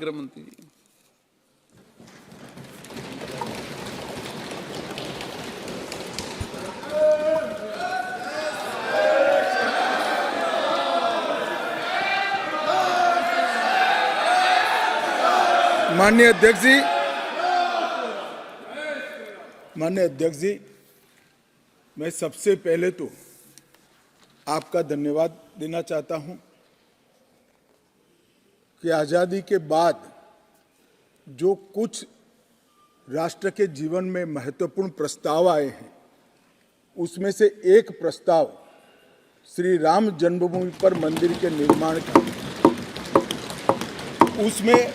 गृह मंत्री जी। माननीय अध्यक्ष जी, मैं सबसे पहले तो आपका धन्यवाद देना चाहता हूं कि आजादी के बाद जो कुछ राष्ट्र के जीवन में महत्वपूर्ण प्रस्ताव आए हैं, उसमें से एक प्रस्ताव श्री राम जन्मभूमि पर मंदिर के निर्माण का, उसमें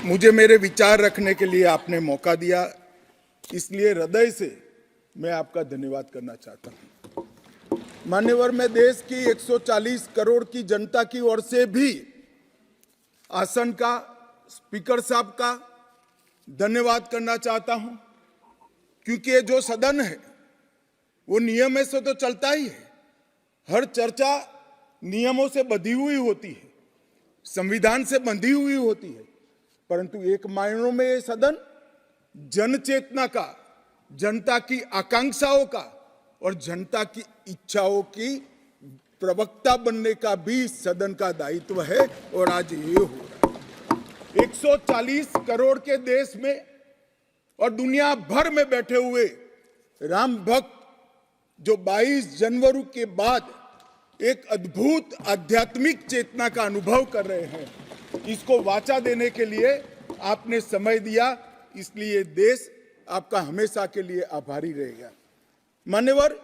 मुझे मेरे विचार रखने के लिए आपने मौका दिया, इसलिए हृदय से मैं आपका धन्यवाद करना चाहता हूं। मान्यवर, मैं देश की 140 करोड़ की जनता की ओर से भी आसन का, स्पीकर साहब का धन्यवाद करना चाहता हूं, क्योंकि ये जो सदन है वो नियम से तो चलता ही है। हर चर्चा नियमों से बंधी हुई होती है, संविधान से बंधी हुई होती है, परंतु एक मायनों में ये सदन जन चेतना का, जनता की आकांक्षाओं का और जनता की इच्छाओं की प्रवक्ता बनने का भी सदन का दायित्व है, और आज ये हो रहा है। 140 करोड़ के देश में और दुनिया भर में बैठे हुए राम भक्त जो 22 जनवरी के बाद एक अद्भुत आध्यात्मिक चेतना का अनुभव कर रहे हैं, इसको वाचा देने के लिए आपने समय दिया, इसलिए देश आपका हमेशा के लिए आभारी रहेगा। मान्यवर,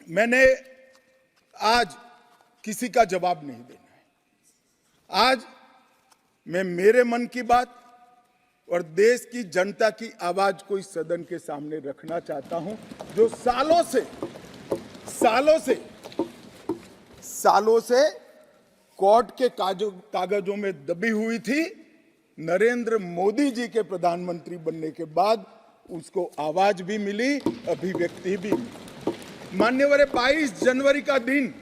मैंने आज किसी का जवाब नहीं देना है। आज मैं मेरे मन की बात और देश की जनता की आवाज को इस सदन के सामने रखना चाहता हूं, जो सालों से कोर्ट के कागजों में दबी हुई थी। नरेंद्र मोदी जी के प्रधानमंत्री बनने के बाद उसको आवाज भी मिली, अभिव्यक्ति भी मिली। मान्यवर, 22 जनवरी का दिन,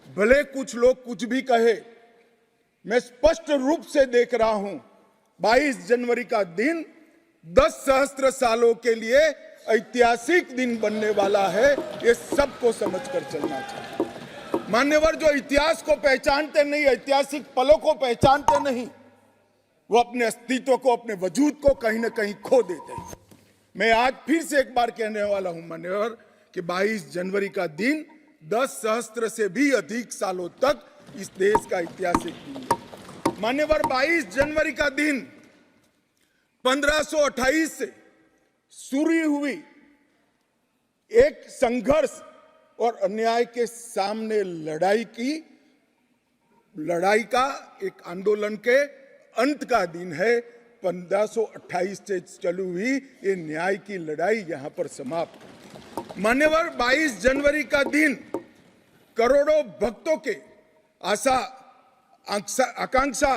भले कुछ लोग कुछ भी कहे, मैं स्पष्ट रूप से देख रहा हूं 22 जनवरी का दिन 10 सहस्त्र सालों के लिए ऐतिहासिक दिन बनने वाला है। ये सबको समझकर चलना चाहिए। मान्यवर, जो इतिहास को पहचानते नहीं, ऐतिहासिक पलों को पहचानते नहीं, वो अपने अस्तित्व को, अपने वजूद को कहीं ना कहीं खो देते हैं। मैं आज फिर से एक बार कहने वाला हूं मान्यवर कि 22 जनवरी का दिन 10 सहस्त्र से भी अधिक सालों तक इस देश का ऐतिहासिक दिन है। मान्यवर, 22 जनवरी का दिन 1528 से शुरू हुई एक संघर्ष और अन्याय के सामने लड़ाई का एक आंदोलन के अंत का दिन है। 1528 से चली हुई ये न्याय की लड़ाई यहां पर समाप्त। मान्यवर, 22 जनवरी का दिन करोड़ों भक्तों के आशा, आकांक्षा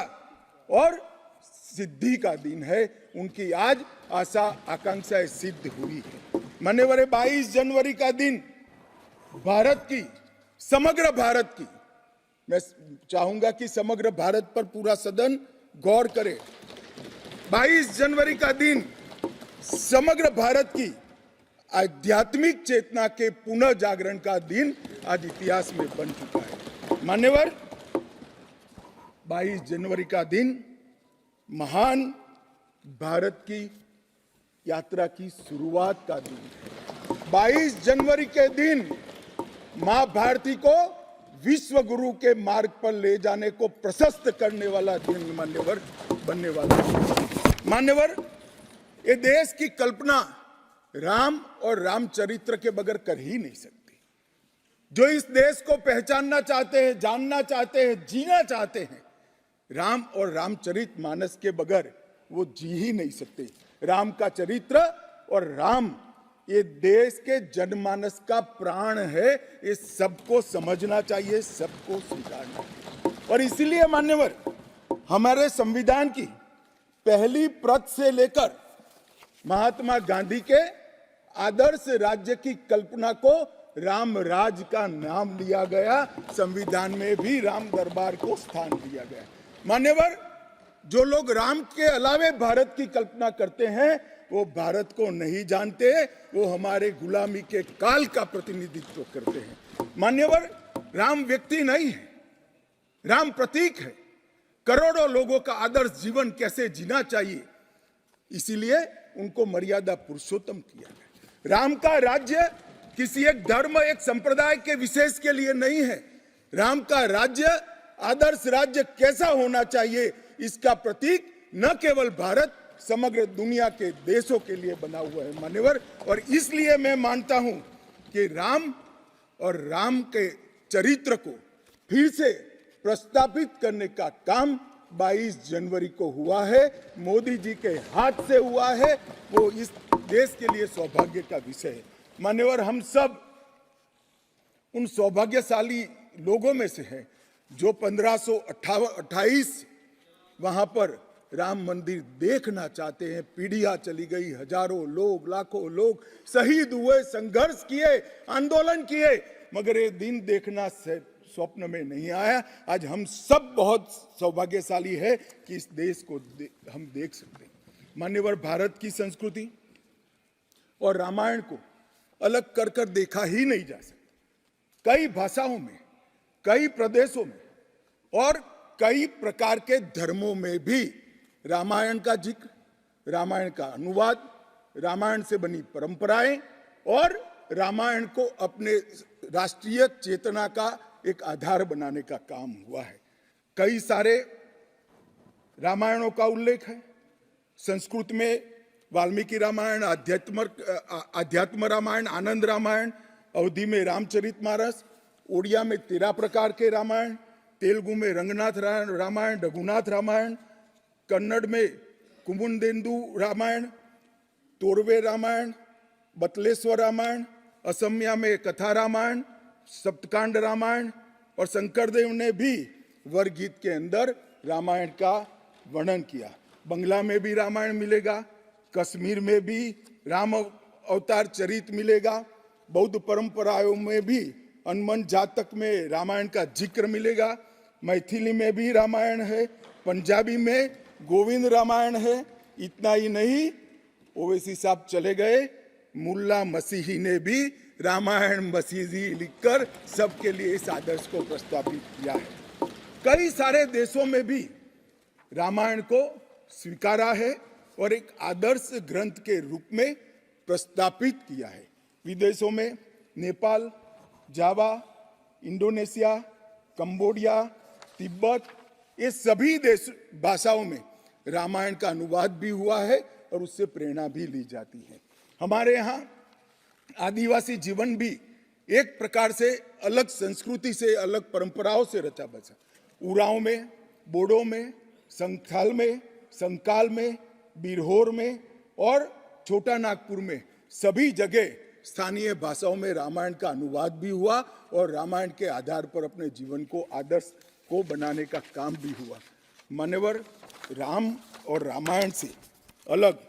और सिद्धि का दिन है। उनकी आज आशा आकांक्षाएं सिद्ध हुई है। मान्यवर, 22 जनवरी का दिन भारत की, समग्र भारत की, मैं चाहूंगा कि समग्र भारत पर पूरा सदन गौर करे। 22 जनवरी का दिन समग्र भारत की आध्यात्मिक चेतना के पुनः जागरण का दिन आज इतिहास में बन चुका है। मान्यवर, 22 जनवरी का दिन महान भारत की यात्रा की शुरुआत का दिन है। 22 जनवरी के दिन मां भारती को विश्व गुरु के मार्ग पर ले जाने को प्रशस्त करने वाला दिन मान्यवर बनने वाला है। मान्यवर, ये देश की कल्पना राम और रामचरित्र के बगैर कर ही नहीं सकती। जो इस देश को पहचानना चाहते हैं, जानना चाहते हैं, जीना चाहते हैं, राम और रामचरित मानस के बगैर वो जी ही नहीं सकते। राम का चरित्र और राम ये देश के जनमानस का प्राण है। ये सबको समझना चाहिए, सबको स्वीकारना चाहिए। और इसीलिए मान्यवर, हमारे संविधान की पहली प्रत से लेकर महात्मा गांधी के आदर्श राज्य की कल्पना को राम राज का नाम लिया गया। संविधान में भी राम दरबार को स्थान दिया गया। मान्यवर, जो लोग राम के अलावे भारत की कल्पना करते हैं वो भारत को नहीं जानते, वो हमारे गुलामी के काल का प्रतिनिधित्व करते हैं। मान्यवर, राम व्यक्ति नहीं है, राम प्रतीक है। करोड़ों लोगों का आदर्श जीवन कैसे जीना चाहिए, इसीलिए उनको मर्यादा पुरुषोत्तम किया है। राम का राज्य किसी एक धर्म, एक संप्रदाय के विशेष के लिए नहीं है। राम का राज्य, आदर्श राज्य कैसा होना चाहिए, इसका प्रतीक न केवल भारत, समग्र दुनिया के देशों के लिए बना हुआ है मान्यवर। और इसलिए मैं मानता हूं कि राम और राम के चरित्र को फिर से प्रस्तावित करने का काम 22 जनवरी को हुआ है, मोदी जी के हाथ से हुआ है। वो इस देश के लिए सौभाग्य का विषय है मान्यवर। हम सब उन सौभाग्यशाली लोगों में से हैं जो 1528 वहां पर राम मंदिर देखना चाहते हैं। पीढ़ियां चली गई, हजारों लोग, लाखों लोग शहीद हुए, संघर्ष किए, आंदोलन किए, मगर ये दिन देखना स्वप्न में नहीं आया। आज हम सब बहुत सौभाग्यशाली है कि इस देश को हम देख सकते हैं मान्यवर। भारत की संस्कृति और रामायण को अलग कर कर देखा ही नहीं जा सकता। कई भाषाओं में, कई प्रदेशों में और कई प्रकार के धर्मों में भी रामायण का जिक्र, रामायण का अनुवाद, रामायण से बनी परंपराएं और रामायण को अपने राष्ट्रीय चेतना का एक आधार बनाने का काम हुआ है। कई सारे रामायणों का उल्लेख है। संस्कृत में वाल्मीकि रामायण, आध्यात्म रामायण, आनंद रामायण, अवधी में रामचरितमानस, उड़िया में 13 प्रकार के रामायण, तेलुगु में रंगनाथ रामायण, रघुनाथ रामायण, कन्नड़ में कुमुदेंदु रामायण, तोरवे रामायण, बतलेश्वर रामायण, असमिया में कथा रामायण, सप्तकांड रामायण, और शंकरदेव ने भी वरगीत के अंदर रामायण का वर्णन किया। बंगला में भी रामायण मिलेगा, कश्मीर में भी राम अवतार चरित मिलेगा, बौद्ध परंपराओं में भी हनुमान जातक में रामायण का जिक्र मिलेगा, मैथिली में भी रामायण है, पंजाबी में गोविंद रामायण है। इतना ही नहीं, ओवैसी साहब चले गए, मुल्ला मसीही ने भी रामायण मसीही लिखकर सबके लिए इस आदर्श को प्रस्तावित किया है। कई सारे देशों में भी रामायण को स्वीकारा है और एक आदर्श ग्रंथ के रूप में प्रस्तावित किया है। विदेशों में नेपाल, जावा, इंडोनेशिया, कंबोडिया, तिब्बत, ये सभी देश भाषाओं में रामायण का अनुवाद भी हुआ है और उससे प्रेरणा भी ली जाती है। हमारे यहाँ आदिवासी जीवन भी एक प्रकार से अलग संस्कृति से, अलग परंपराओं से रचा बचा। उरांव में, बोडो में, संथाल में, संकाल में, बिरहोर में और छोटा नागपुर में सभी जगह स्थानीय भाषाओं में रामायण का अनुवाद भी हुआ और रामायण के आधार पर अपने जीवन को, आदर्श को बनाने का काम भी हुआ। मान्यवर, राम और रामायण से अलग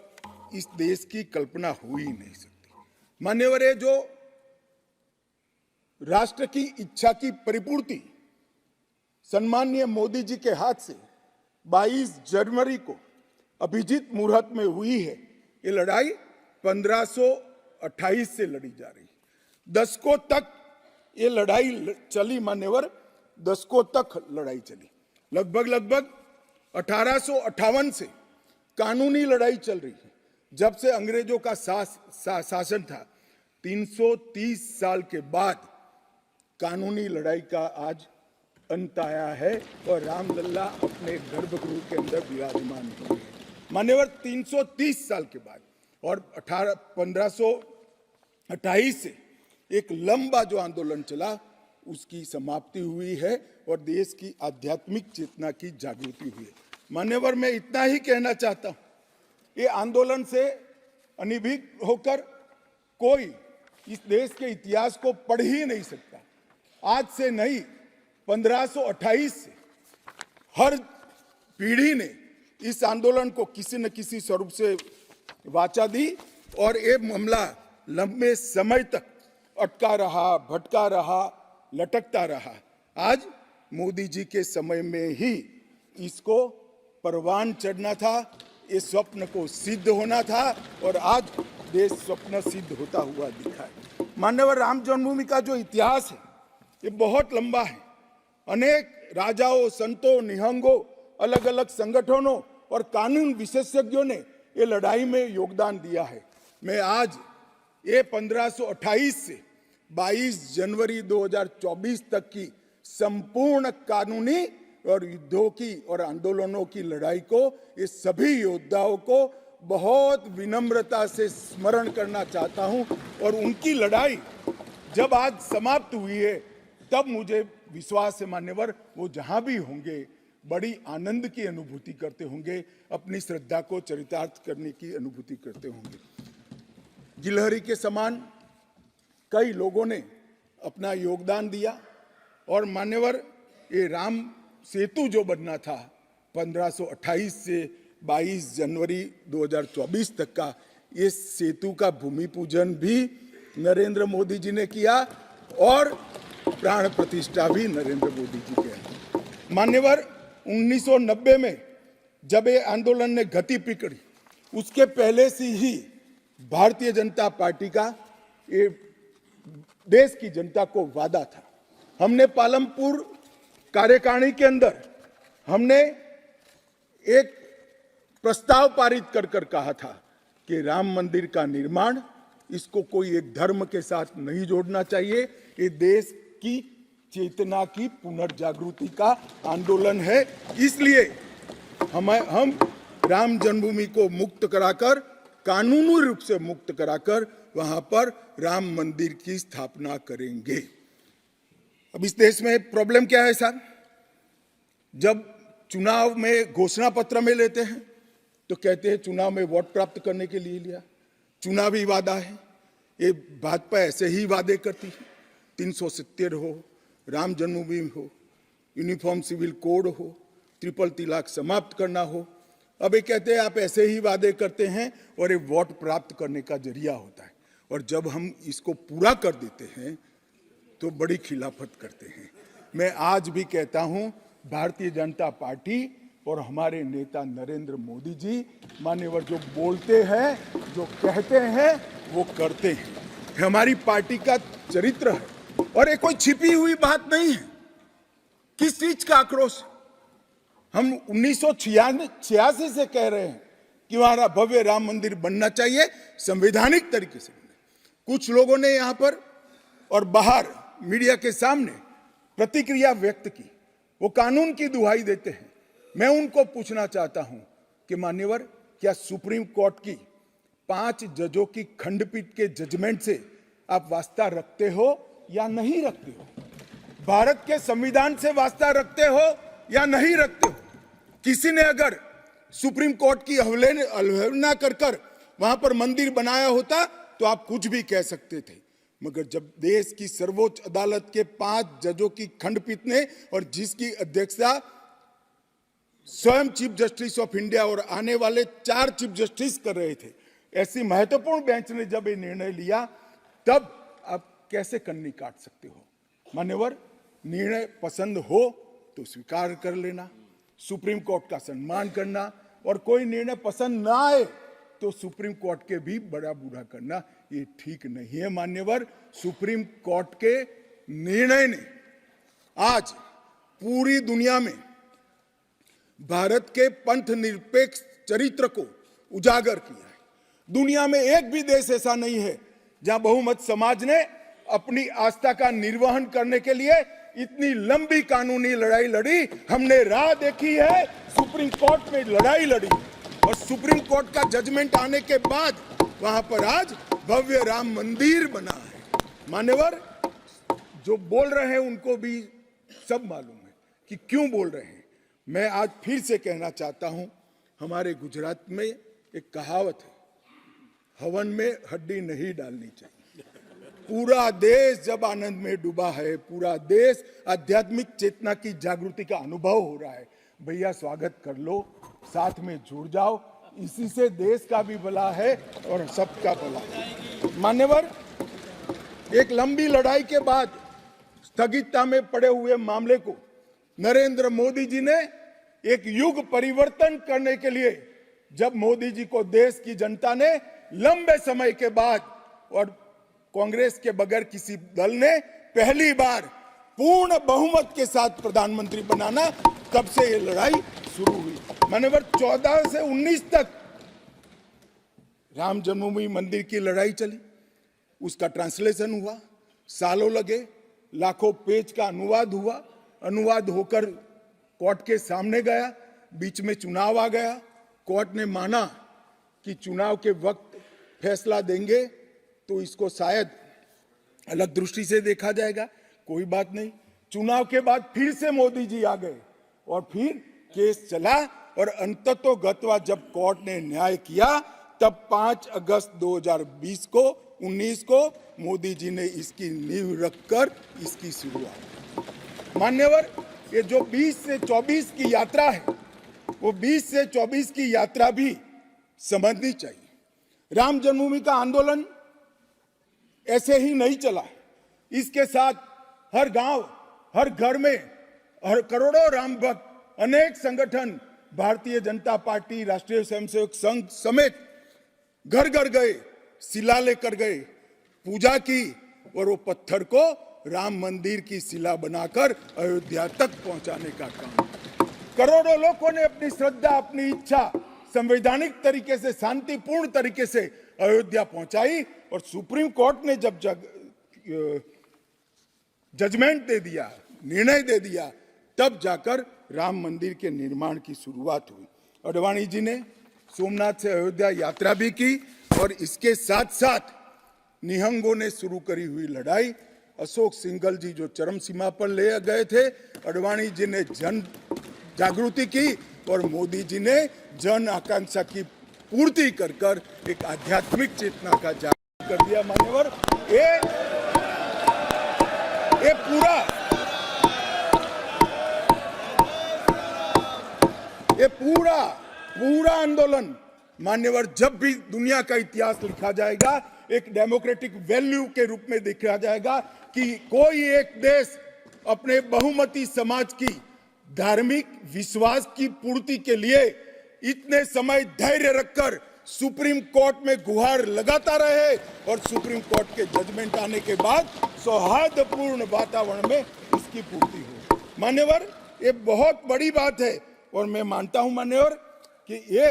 इस देश की कल्पना हो ही नहीं सकती। मान्यवर, ये जो राष्ट्र की इच्छा की परिपूर्ति सम्माननीय मोदी जी के हाथ से 22 जनवरी को अभिजीत मुहूर्त में हुई है। ये लड़ाई 1528 से लड़ी जा रही है। दशकों तक ये लड़ाई चली मान्यवर, दशकों तक लड़ाई चली। लगभग 1858 से कानूनी लड़ाई चल रही है। जब से अंग्रेजों का शासन था, 330 साल के बाद कानूनी लड़ाई का आज अंत आया है और रामलला अपने गर्भगृह के अंदर विराजमान हुए हैं। मान्यवर, 330 साल के बाद और 1528 से एक लंबा जो आंदोलन चला उसकी समाप्ति हुई है और देश की आध्यात्मिक चेतना की जागृति हुई है। मान्यवर, मैं इतना ही कहना चाहता हूं, ये आंदोलन से अनभिज्ञ होकर कोई इस देश के इतिहास को पढ़ ही नहीं सकता। आज से नहीं, 1528 से हर पीढ़ी ने इस आंदोलन को किसी न किसी स्वरूप से वाचा दी और ये मामला लंबे समय तक अटका रहा, भटका रहा, लटकता रहा। आज मोदी जी के समय में ही इसको परवान चढ़ना था, ये स्वप्न को सिद्ध होना था और आज देश स्वप्न सिद्ध होता हुआ दिखा है। मान्यवर, राम जन्मभूमि का जो इतिहास है ये बहुत लंबा है। अनेक राजाओं, संतों, निहंगों, अलग अलग संगठनों और कानून विशेषज्ञों ने ये लड़ाई में योगदान दिया है। मैं आज ये 1528 से 22 जनवरी 2024 तक की संपूर्ण कानूनी और युद्धों की और आंदोलनों की लड़ाई को, ये सभी योद्धाओं को बहुत विनम्रता से स्मरण करना चाहता हूं। और उनकी लड़ाई जब आज समाप्त हुई है तब मुझे विश्वास है मान्यवर, वो जहां भी होंगे बड़ी आनंद की अनुभूति करते होंगे, अपनी श्रद्धा को चरितार्थ करने की अनुभूति करते होंगे। गिलहरी के समान कई लोगों ने अपना योगदान दिया और मान्यवर, ये राम सेतु जो बनना था 1528 से 22 जनवरी 2024 तक का, ये सेतु का भूमि पूजन भी नरेंद्र मोदी जी ने किया और प्राण प्रतिष्ठा भी नरेंद्र मोदी जी के। मान्यवर, 1990 में जब ये आंदोलन ने गति पकड़ी, उसके पहले से ही भारतीय जनता पार्टी का ये देश की जनता को वादा था। हमने पालमपुर कार्यकारिणी के अंदर हमने एक प्रस्ताव पारित कर कहा था कि राम मंदिर का निर्माण, इसको कोई एक धर्म के साथ नहीं जोड़ना चाहिए, ये देश की चेतना की पुनर्जागृति का आंदोलन है। इसलिए हम राम जन्मभूमि को मुक्त कराकर, कानूनी रूप से मुक्त कराकर वहां पर राम मंदिर की स्थापना करेंगे। अब इस देश में प्रॉब्लम क्या है साहब, जब चुनाव में घोषणा पत्र में लेते हैं तो कहते हैं चुनाव में वोट प्राप्त करने के लिए लिया, चुनावी वादा है। ये भाजपा ऐसे ही वादे करती है, 370 हो, राम जन्मभूमि हो, यूनिफॉर्म सिविल कोड हो, ट्रिपल तलाक समाप्त करना हो। अब ये कहते हैं आप ऐसे ही वादे करते हैं और ये वोट प्राप्त करने का जरिया होता है, और जब हम इसको पूरा कर देते हैं तो बड़ी खिलाफत करते हैं। मैं आज भी कहता हूं, भारतीय जनता पार्टी और हमारे नेता नरेंद्र मोदी जी मान्यवर जो बोलते हैं, जो कहते हैं, वो करते हैं। हमारी पार्टी का चरित्र है और ये कोई छिपी हुई बात नहीं है। किस चीज का आक्रोश? हम 1986 से कह रहे हैं कि हमारा भव्य राम मंदिर बनना चाहिए, संवैधानिक तरीके से। कुछ लोगों ने यहां पर और बाहर मीडिया के सामने प्रतिक्रिया व्यक्त की, वो कानून की दुहाई देते हैं। मैं उनको पूछना चाहता हूं कि मान्यवर, क्या सुप्रीम कोर्ट की 5 जजों की खंडपीठ के जजमेंट से आप वास्ता रखते हो या नहीं रखते हो? भारत के संविधान से वास्ता रखते हो या नहीं रखते हो? किसी ने अगर सुप्रीम कोर्ट की अवहेलना कर वहां पर मंदिर बनाया होता तो आप कुछ भी कह सकते थे, मगर जब देश की सर्वोच्च अदालत के 5 जजों की खंडपीठ ने, और जिसकी अध्यक्षता स्वयं चीफ जस्टिस ऑफ इंडिया और आने वाले 4 चीफ जस्टिस कर रहे थे, ऐसी महत्वपूर्ण बेंच ने जब ये निर्णय लिया, तब आप कैसे कन्नी काट सकते हो? मान्यवर, निर्णय पसंद हो तो स्वीकार कर लेना, सुप्रीम कोर्ट का सम्मान करना, और कोई निर्णय पसंद ना आए तो सुप्रीम कोर्ट के भी बड़ा बूढ़ा करना, ये ठीक नहीं है। मान्यवर, सुप्रीम कोर्ट के निर्णय ने आज पूरी दुनिया में भारत के पंथ निरपेक्ष चरित्र को उजागर किया है। दुनिया में एक भी देश ऐसा नहीं है जहां बहुमत समाज ने अपनी आस्था का निर्वहन करने के लिए इतनी लंबी कानूनी लड़ाई लड़ी। हमने राह देखी है, सुप्रीम कोर्ट में लड़ाई लड़ी, और सुप्रीम कोर्ट का जजमेंट आने के बाद वहां पर आज भव्य राम मंदिर बना है। मान्यवर, जो बोल रहे हैं उनको भी सब मालूम है कि क्यों बोल रहे हैं। मैं आज फिर से कहना चाहता हूं, हमारे गुजरात में एक कहावत है, हवन में हड्डी नहीं डालनी चाहिए। पूरा देश जब आनंद में डूबा है, पूरा देश आध्यात्मिक चेतना की जागृति का अनुभव हो रहा है, भैया स्वागत कर लो, साथ में जुड़ जाओ, इसी से देश का भी भला है और सबका भला है। मान्यवर, एक लंबी लड़ाई के बाद स्थगितता में पड़े हुए मामले को नरेंद्र मोदी जी ने एक युग परिवर्तन करने के लिए जब मोदी जी को देश की जनता ने लंबे समय के बाद और कांग्रेस के बगैर किसी दल ने पहली बार पूर्ण बहुमत के साथ प्रधानमंत्री बनाना, तब से ये लड़ाई शुरू हुई। मान्यवर 14 से 19 तक राम जन्मभूमि मंदिर की लड़ाई चली, उसका ट्रांसलेशन हुआ, सालों लगे, लाखों पेज का अनुवाद हुआ, अनुवाद होकर कोर्ट के सामने गया, बीच में चुनाव आ गया, कोर्ट ने माना कि चुनाव के वक्त फैसला देंगे तो इसको शायद अलग दृष्टि से देखा जाएगा, कोई बात नहीं। चुनाव के बाद फिर से मोदी जी आ गए और फिर केस चला और अंततोगत्वा जब कोर्ट ने न्याय किया तब 5 अगस्त 2020 को 19 को मोदी जी ने इसकी नींव रखकर इसकी शुरुआत। मान्यवर, ये जो 20 से 24 की यात्रा है वो 20 से 24 की यात्रा भी समझनी चाहिए। राम जन्मभूमि का आंदोलन ऐसे ही नहीं चला, इसके साथ हर गांव, हर घर में हर करोड़ों राम भक्त, अनेक संगठन, भारतीय जनता पार्टी, राष्ट्रीय स्वयंसेवक संघ समेत घर घर गए, शिला लेकर गए, पूजा की और वो पत्थर को राम मंदिर की शिला बनाकर अयोध्या तक पहुंचाने का काम। करोड़ों लोगों ने अपनी श्रद्धा, अपनी इच्छा संवैधानिक तरीके से, शांतिपूर्ण तरीके से अयोध्या पहुंचाई और सुप्रीम कोर्ट ने जब जजमेंट दे दिया, निर्णय दे दिया, तब जाकर राम मंदिर के निर्माण की शुरुआत हुई। अडवाणी जी ने सोमनाथ से अयोध्या यात्रा भी की और इसके साथ साथ निहंगों ने शुरू करी हुई लड़ाई, अशोक सिंघल जी जो चरम सीमा पर ले गए थे, अडवाणी जी ने जन जागृति की और मोदी जी ने जन आकांक्षा की पूर्ति कर कर एक आध्यात्मिक चेतना का जागरण कर दिया। मान्यवर, ये पूरा आंदोलन मान्यवर जब भी दुनिया का इतिहास लिखा जाएगा एक डेमोक्रेटिक वैल्यू के रूप में देखा जाएगा कि कोई एक देश अपने बहुमती समाज की धार्मिक विश्वास की पूर्ति के लिए इतने समय धैर्य रखकर सुप्रीम कोर्ट में गुहार लगाता रहे और सुप्रीम कोर्ट के जजमेंट आने के बाद सौहार्दपूर्ण वातावरण में इसकी पूर्ति हो। मान्यवर, ये बहुत बड़ी बात है और मैं मानता हूं मान्यवर कि ये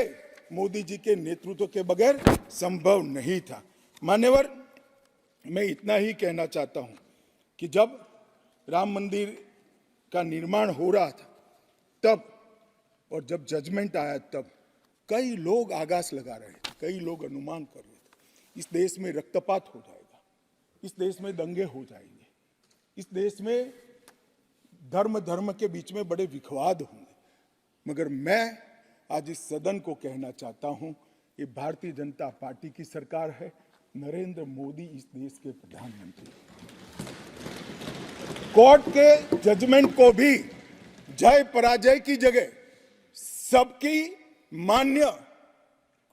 मोदी जी के नेतृत्व के बगैर संभव नहीं था। मान्यवर, मैं इतना ही कहना चाहता हूं कि जब राम मंदिर का निर्माण हो रहा था तब और जब जजमेंट आया तब कई लोग आगाज लगा रहे थे, कई लोग अनुमान कर रहे थे इस देश में रक्तपात हो जाएगा, इस देश में दंगे हो जाएंगे, इस देश में धर्म के बीच में बड़े विवाद होंगे। मगर मैं आज इस सदन को कहना चाहता हूं, ये भारतीय जनता पार्टी की सरकार है, नरेंद्र मोदी इस देश के प्रधानमंत्री। कोर्ट के जजमेंट को भी जय पराजय की जगह सबकी मान्य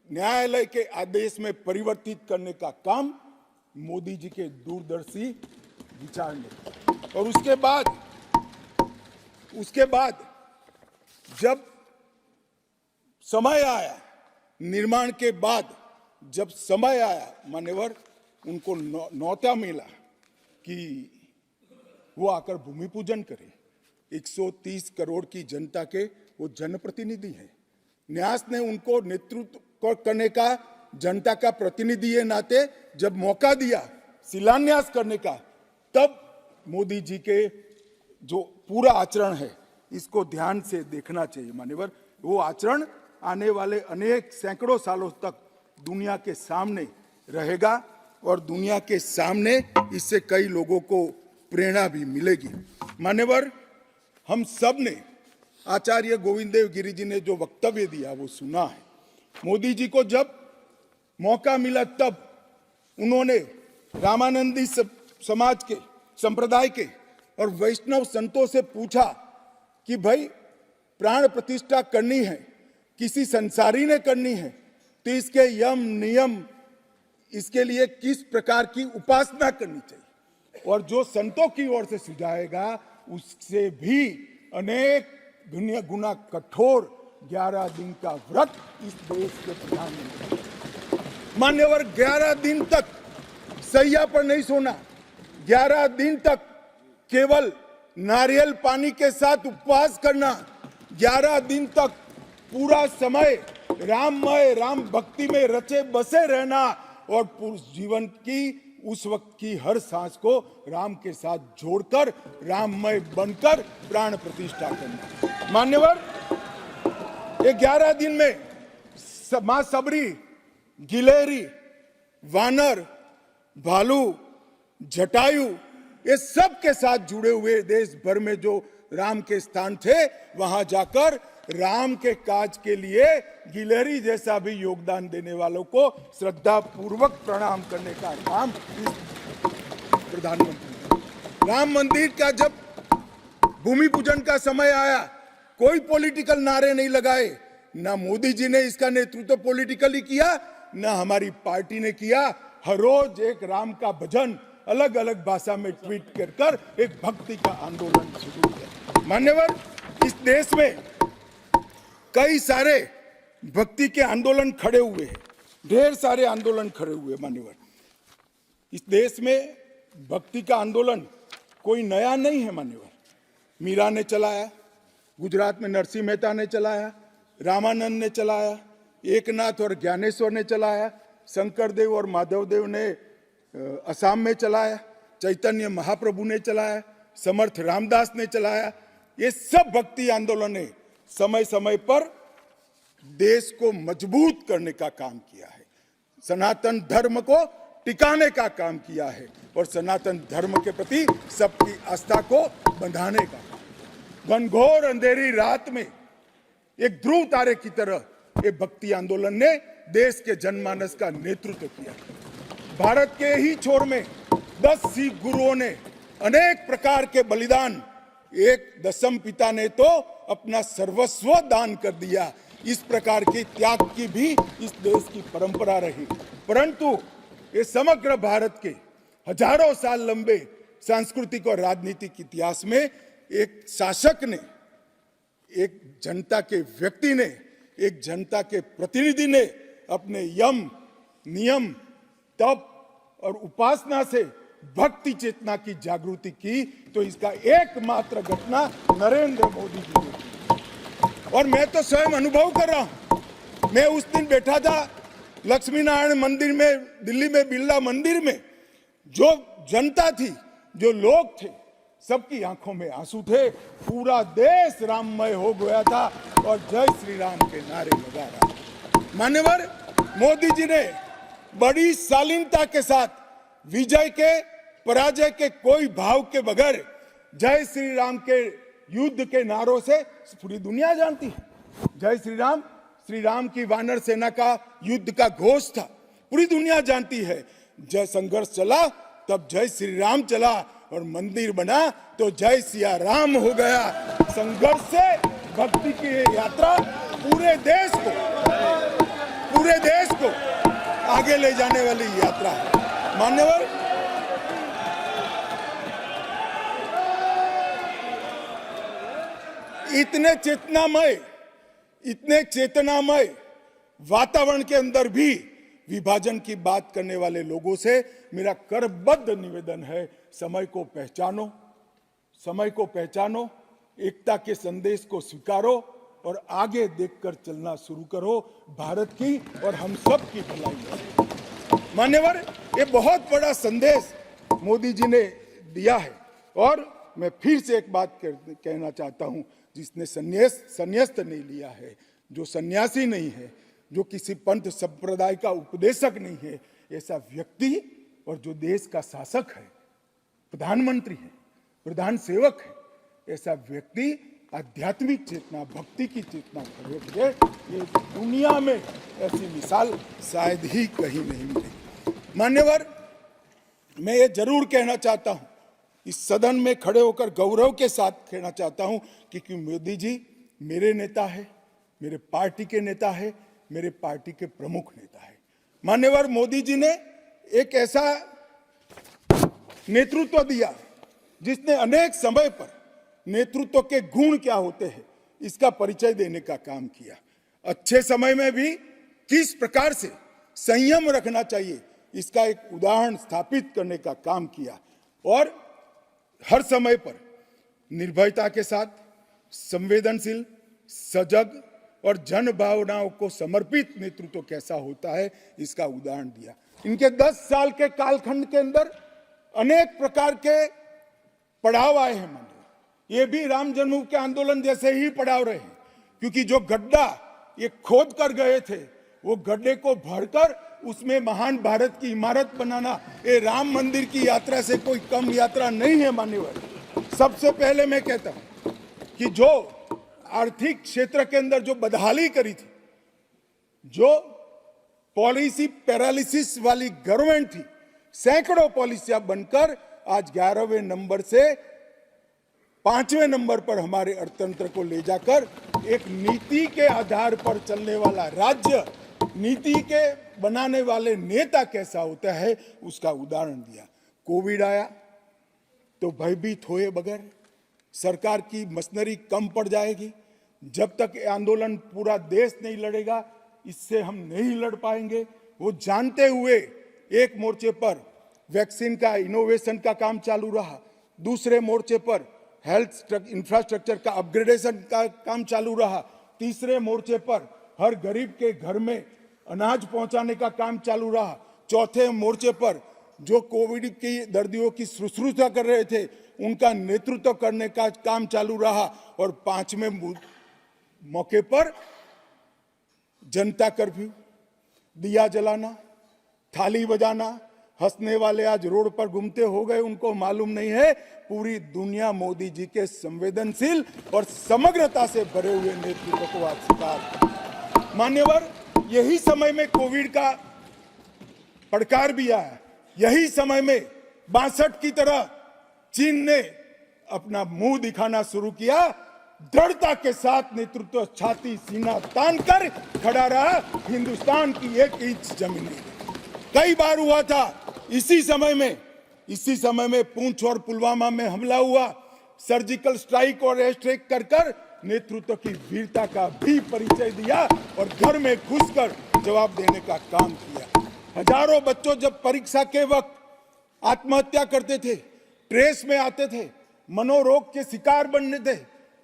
न्यायालय के आदेश में परिवर्तित करने का काम मोदी जी के दूरदर्शी विचार ने। और उसके बाद जब समय आया, निर्माण के बाद जब समय आया मान्यवर, उनको न्योता मिला कि वो आकर भूमि पूजन करें। 130 करोड़ की जनता के वो जनप्रतिनिधि हैं। न्यास ने उनको नेतृत्व करने का, जनता का प्रतिनिधि के नाते जब मौका दिया शिलान्यास करने का, तब मोदी जी के जो पूरा आचरण है इसको ध्यान से देखना चाहिए। मान्यवर, वो आचरण आने वाले अनेक सैकड़ों सालों तक दुनिया के सामने रहेगा और दुनिया के सामने इससे कई लोगों को प्रेरणा भी मिलेगी। मान्यवर, हम सब ने आचार्य गोविंद देव गिरि जी ने जो वक्तव्य दिया वो सुना है। मोदी जी को जब मौका मिला तब उन्होंने रामानंदी समाज के, संप्रदाय के और वैष्णव संतों से पूछा कि भाई प्राण प्रतिष्ठा करनी है, किसी संसारी ने करनी है, तो इसके यम नियम, इसके लिए किस प्रकार की उपासना करनी चाहिए। और जो संतों की ओर से सुझाएगा उससे भी अनेक दुनिया गुना कठोर 11 दिन का व्रत इस देश के प्रधानमंत्री। मान्यवर 11 दिन तक सैया पर नहीं सोना, 11 दिन तक केवल नारियल पानी के साथ उपवास करना, 11 दिन तक पूरा समय राममय राम भक्ति में रचे बसे रहना और पूरे जीवन की उस वक्त की हर सांस को राम के साथ जोड़कर राममय बनकर प्राण प्रतिष्ठा करना। मान्यवर ये 11 दिन में मां सबरी, गिलेरी, वानर, भालू, जटायु ये सब के साथ जुड़े हुए देश भर में जो राम के स्थान थे वहां जाकर राम के काज के लिए गिलहरी जैसा भी योगदान देने वालों को श्रद्धा पूर्वक प्रणाम करने का काम प्रधानमंत्री। राम मंदिर का जब भूमि पूजन का समय आया, कोई पॉलिटिकल नारे नहीं लगाए, ना मोदी जी ने इसका नेतृत्व पॉलिटिकली किया, ना हमारी पार्टी ने किया। हर रोज एक राम का भजन अलग अलग भाषा में ट्वीट कर एक भक्ति का आंदोलन शुरू किया। मान्यवर इस देश में कई सारे भक्ति के आंदोलन खड़े हुए हैं, ढेर सारे आंदोलन खड़े हुए। मान्यवर इस देश में भक्ति का आंदोलन कोई नया नहीं है। मान्यवर मीरा ने चलाया, गुजरात में नरसिंह मेहता ने चलाया, रामानंद ने चलाया, एकनाथ और ज्ञानेश्वर ने चलाया, शंकरदेव और माधवदेव ने असम में चलाया, चैतन्य महाप्रभु ने चलाया, समर्थ रामदास ने चलाया। ये सब भक्ति आंदोलन ने समय समय पर देश को मजबूत करने का काम किया है, सनातन धर्म को टिकाने का काम किया है और सनातन धर्म के प्रति सबकी आस्था को बंधाने का काम। घनघोर अंधेरी रात में एक ध्रुव तारे की तरह ये भक्ति आंदोलन ने देश के जनमानस का नेतृत्व किया। भारत के ही छोर में 10 सिख गुरुओं ने अनेक प्रकार के बलिदान, एक दशम पिता ने तो अपना सर्वस्व दान कर दिया। इस प्रकार के त्याग की भी इस देश की परंपरा रही, परंतु ये समग्र भारत के हजारों साल लंबे सांस्कृतिक और राजनीतिक इतिहास में एक शासक ने, एक जनता के व्यक्ति ने, एक जनता के प्रतिनिधि ने अपने यम, नियम, तप और उपासना से भक्ति चेतना की जागृति की, तो इसका एकमात्र घटना नरेंद्र मोदी जी ने की। और मैं तो स्वयं अनुभव कर रहा हूं। मैं उस दिन बैठा था लक्ष्मी नारायण मंदिर में, दिल्ली में बिरला मंदिर में, जो जनता थी, जो लोग थे, सबकी आंखों में आंसू थे। पूरा देश राममय हो गया था और जय श्री राम के नारे लगा रहा। मान्यवर मोदी जी ने बड़ी शालीनता के साथ विजय के, पराजय के कोई भाव के बगैर जय श्री राम के युद्ध के नारों से पूरी दुनिया जानती है। जय श्री राम की वानर सेना का युद्ध का घोष था, पूरी दुनिया जानती है। जय संघर्ष चला तब जय श्री राम चला और मंदिर बना तो जय सिया राम हो गया। संघर्ष से भक्ति की ये यात्रा पूरे देश को आगे ले जाने वाली यात्रा है। मान्यवर इतने चेतनामय वातावरण के अंदर भी विभाजन की बात करने वाले लोगों से मेरा करबद्ध निवेदन है, समय को पहचानो, एकता के संदेश को स्वीकारो और आगे देखकर चलना शुरू करो, भारत की और हम सब की भलाई। मान्यवर ये बहुत बड़ा संदेश मोदी जी ने दिया है और मैं फिर से एक बात कहना चाहता हूं, जिसने संन्यास्त नहीं लिया है, जो सन्यासी नहीं है, जो किसी पंथ संप्रदाय का उपदेशक नहीं है, ऐसा व्यक्ति और जो देश का शासक है, प्रधानमंत्री है, प्रधान सेवक है, ऐसा व्यक्ति आध्यात्मिक चेतना, भक्ति की चेतना खड़े हुए, ये दुनिया में ऐसी मिसाल शायद ही कहीं नहीं मिलेगी। मान्यवर मैं ये जरूर कहना चाहता हूं, इस सदन में खड़े होकर गौरव के साथ कहना चाहता हूं कि मोदी जी मेरे नेता है, मेरे पार्टी के नेता है, मेरे पार्टी के प्रमुख नेता है। मान्यवर मोदी जी ने एक ऐसा नेतृत्व दिया जिसने अनेक समय पर नेतृत्व के गुण क्या होते हैं इसका परिचय देने का काम किया। अच्छे समय में भी किस प्रकार से संयम रखना चाहिए इसका एक उदाहरण स्थापित करने का काम किया और हर समय पर निर्भयता के साथ संवेदनशील, सजग और जन भावनाओं को समर्पित नेतृत्व कैसा होता है इसका उदाहरण दिया। इनके 10 साल के कालखंड के अंदर अनेक प्रकार के पड़ाव आए हैं माननीय, ये भी राम जन्मभूमि के आंदोलन जैसे ही पड़ाव रहे हैं, क्योंकि जो गड्ढा ये खोद कर गए थे वो गड्ढे को भरकर उसमें महान भारत की इमारत बनाना ये राम मंदिर की यात्रा से कोई कम यात्रा नहीं है मान्यवर। सबसे पहले मैं कहता हूं कि जो आर्थिक क्षेत्र के अंदर जो बदहाली करी थी, जो पॉलिसी पैरालिसिस वाली गवर्नमेंट थी, सैकड़ों पॉलिसियां बनकर आज 11वें नंबर से 5वें नंबर पर हमारे अर्थतंत्र को ले जाकर एक नीति के आधार पर चलने वाला राज्य, नीति के बनाने वाले नेता कैसा होता है उसका उदाहरण दिया। कोविड आया तो भयभीत हुए बगैर, सरकार की मशीनरी कम पड़ जाएगी, जब तक आंदोलन पूरा देश नहीं लड़ेगा इससे हम नहीं लड़ पाएंगे, वो जानते हुए एक मोर्चे पर वैक्सीन का इनोवेशन का काम चालू रहा, दूसरे मोर्चे पर हेल्थ इंफ्रास्ट्रक्चर का अपग्रेडेशन का काम चालू रहा, तीसरे मोर्चे पर हर गरीब के घर में अनाज पहुंचाने का काम चालू रहा, चौथे मोर्चे पर जो कोविड की दर्दियों की शुश्रूषा कर रहे थे उनका नेतृत्व करने का काम चालू रहा और 5वें मौके पर जनता कर्फ्यू, दिया जलाना, थाली बजाना, हंसने वाले आज रोड पर घूमते हो गए, उनको मालूम नहीं है पूरी दुनिया मोदी जी के संवेदनशील और समग्रता से भरे हुए नेतृत्व को आज स्वीकार। मान्यवर, यही समय में कोविड का पड़कार भी आया, यही समय में 62 की तरह चीन ने अपना मुंह दिखाना शुरू किया, दृढ़ता के साथ नेतृत्व छाती सीना तान कर खड़ा रहा, हिंदुस्तान की 1 इंच जमीन नहीं। कई बार हुआ था इसी समय में पूंछ और पुलवामा में हमला हुआ, सर्जिकल स्ट्राइक और एयर स्ट्राइक कर नेतृत्व की वीरता का भी परिचय दिया और घर में घुसकर जवाब देने का काम किया। हजारों बच्चों जब परीक्षा के वक्त आत्महत्या करते थे, ट्रेस में आते थे, मनोरोग के शिकार बनने थे,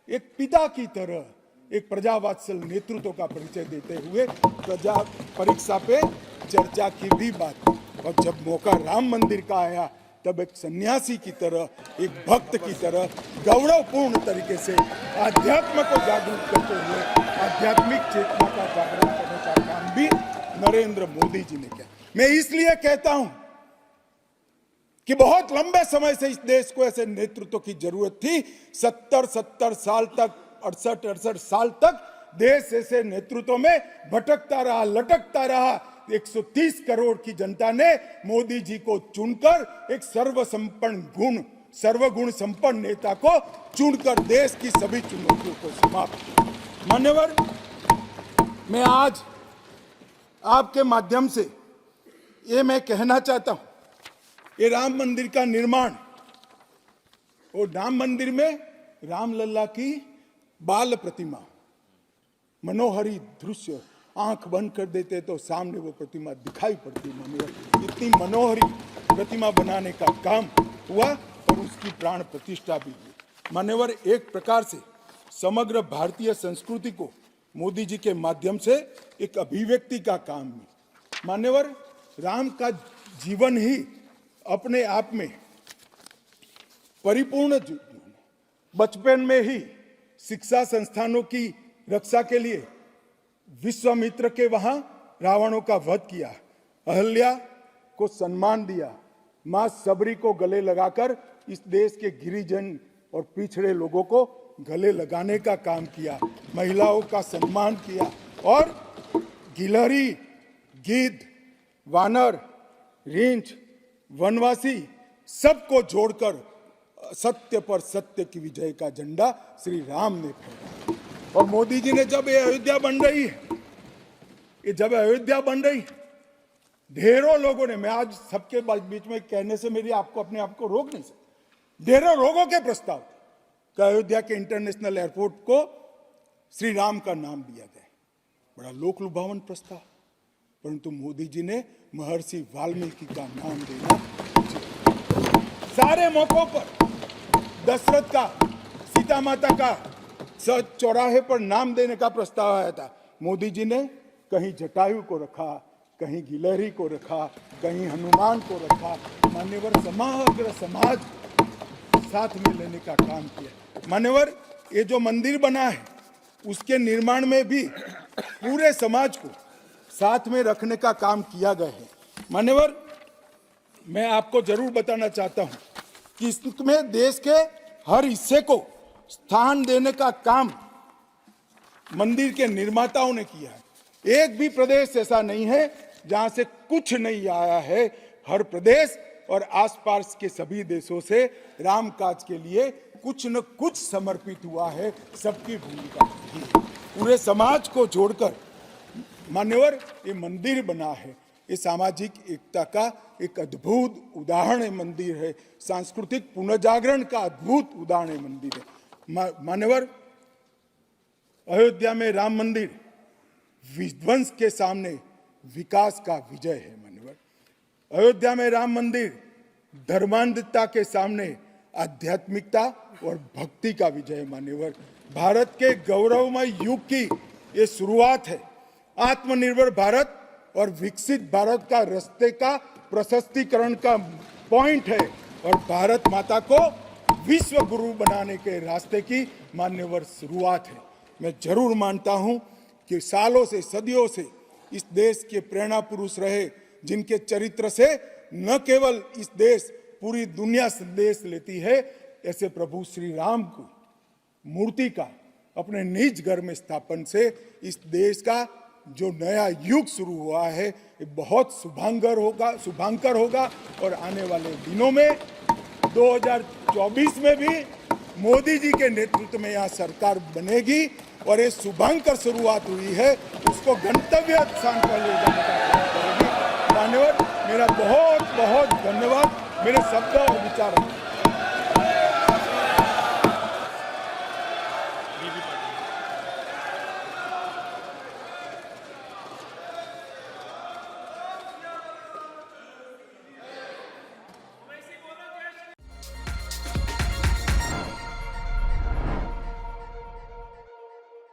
एक पिता की तरह एक प्रजावात्सल नेतृत्व का परिचय देते हुए प्रजा परीक्षा पे चर्चा की भी बात। और जब मौका राम मंदिर का आया तब एक सन्यासी की तरह, एक भक्त की तरह गौरवपूर्ण तरीके से आध्यात्म को जागरूक करते हुए आध्यात्मिक चेतना का जागरण करने का काम भी नरेंद्र मोदी जी ने किया। मैं इसलिए कहता हूं कि बहुत लंबे समय से इस देश को ऐसे नेतृत्व की जरूरत थी। 70 साल तक, 68 साल तक देश ऐसे नेतृत्व में भटकता रहा, लटकता रहा। 130 करोड़ की जनता ने मोदी जी को चुनकर एक सर्वगुण संपन्न नेता को चुनकर देश की सभी चुनौतियों को समाप्त किया। मान्यवर, मैं आज आपके माध्यम से ये मैं कहना चाहता हूं, ये राम मंदिर का निर्माण और राम मंदिर में रामलला की बाल प्रतिमा, मनोहरी दृश्य, आंख बंद कर देते तो सामने वो प्रतिमा दिखाई पड़ती। मान्यवर, इतनी मनोहरी प्रतिमा बनाने का काम हुआ और उसकी प्राण प्रतिष्ठा भी हुई। मान्यवर, एक प्रकार से समग्र भारतीय संस्कृति को मोदी जी के माध्यम से एक अभिव्यक्ति का काम हुआ। मान्यवर, राम का जीवन ही अपने आप में परिपूर्ण जीवन। बचपन में ही शिक्षा संस्थानों की रक्षा के लिए विश्वामित्र के वहां रावणों का वध किया, अहल्या को सम्मान दिया, मां सबरी को गले लगाकर इस देश के गिरिजन और पिछड़े लोगों को गले लगाने का काम किया, महिलाओं का सम्मान किया और गिलहरी, गिद्ध, वानर, रींछ, वनवासी सबको जोड़कर सत्य पर सत्य की विजय का झंडा श्री राम ने फहराया। और मोदी जी ने जब ये अयोध्या बन रही है, ढेरों लोगों ने, मैं आज सबके बीच में कहने से मेरी अपने आप को रोक नहीं सकता, ढेरों लोगों के प्रस्ताव कि अयोध्या के इंटरनेशनल एयरपोर्ट को श्री राम का नाम दिया गया। बड़ा लोक लुभावन प्रस्ताव, परंतु मोदी जी ने महर्षि वाल्मीकि का नाम देना सारे मौकों पर, दशरथ का, सीता माता का चौराहे पर नाम देने का प्रस्ताव आया था। मोदी जी ने कहीं जटायु को रखा, कहीं गिलहरी को रखा, कहीं हनुमान को रखा। मान्यवर समग्र समाज साथ में लेने का काम किया। मान्यवर, ये जो मंदिर बना है उसके निर्माण में भी पूरे समाज को साथ में रखने का काम किया गया है। मान्यवर, मैं आपको जरूर बताना चाहता हूं कि इसमें देश के हर हिस्से को स्थान देने का काम मंदिर के निर्माताओं ने किया है। एक भी प्रदेश ऐसा नहीं है जहां से कुछ नहीं आया है। हर प्रदेश और आसपास के सभी देशों से राम काज के लिए कुछ न कुछ समर्पित हुआ है। सबकी भूमिका थी। पूरे समाज को जोड़कर मान्यवर ये मंदिर बना है। ये सामाजिक एकता का एक अद्भुत उदाहरण है मंदिर है। सांस्कृतिक पुनर्जागरण का अद्भुत उदाहरण है मंदिर है। मान्यवर, अयोध्या में राम मंदिर विध्वंस के सामने विकास का विजय है। मान्यवर, अयोध्या में राम मंदिर धर्मांधता के सामने आध्यात्मिकता और भक्ति का विजय है। मान्यवर, भारत के गौरवमय युग की ये शुरुआत है। आत्मनिर्भर भारत और विकसित भारत का रास्ते का प्रशस्तीकरण का पॉइंट है और भारत माता को विश्व गुरु बनाने के रास्ते की मान्यवर शुरुआत है। मैं जरूर मानता हूं कि सालों से, सदियों से इस देश के प्रेरणा पुरुष रहे, जिनके चरित्र से न केवल इस देश पूरी दुनिया संदेश लेती है। ऐसे प्रभु श्री राम को मूर्ति का अपने निज घर में स्थापन से इस देश का जो नया युग शुरू हुआ है ये बहुत शुभांकर होगा और आने वाले दिनों में 2024 में भी मोदी जी के नेतृत्व में यहाँ सरकार बनेगी और ये शुभांकर शुरुआत हुई है, उसको गंतव्य स्थान पर ले जाने का काम करेगी। मान्यवर, मेरा बहुत बहुत धन्यवाद। मेरे शब्द और विचार